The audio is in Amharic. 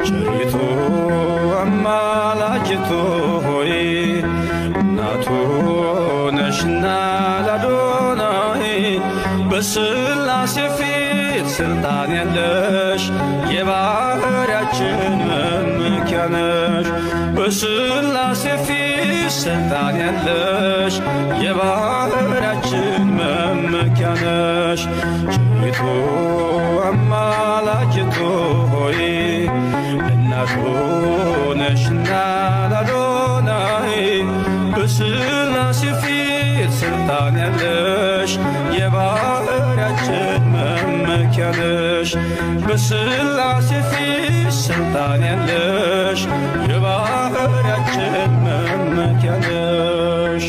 ቸሪቱ አማላጅቱ ሆይ እናቱ ነሽና ለአዶናይ በሥላሴ ፊት ሥልጣን ያለሽ የባሕርያችን መመኪያ ነሽ። በሥላሴ ፊት ሥልጣን ያለሽ የባሕርያችን መመኪያ ነሽ። ቸሪቱ አማላጅቱ ሆይ እናቱ ነሽና ለአዶናይ በሥላሴ ፊት ሥልጣን ያለሽ የባሕርያችን መመኪያ ነሽ። በሥላሴ ፊት ሥልጣን ያለሽ የባሕርያችን መመኪያ ነሽ።